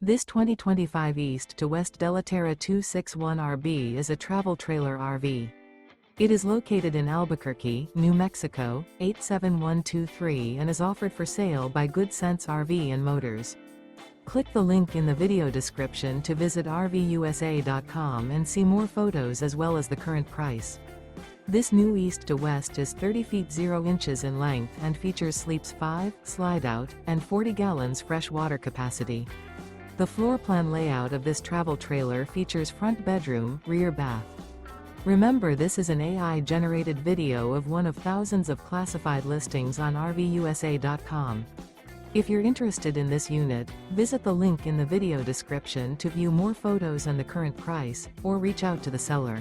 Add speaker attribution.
Speaker 1: This 2025 East to West Della Terra 261RB is a travel trailer RV. It is located in Albuquerque, New Mexico, 87123 and is offered for sale by Good Sense RV and Motors. Click the link in the video description to visit RVUSA.com and see more photos as well as the current price. This new East to West is 30 feet 0 inches in length and features sleeps 5, slide-out, and 40 gallons fresh water capacity. The floor plan layout of this travel trailer features front bedroom, rear bath. Remember, this is an AI-generated video of one of thousands of classified listings on RVUSA.com. If you're interested in this unit, visit the link in the video description to view more photos and the current price, or reach out to the seller.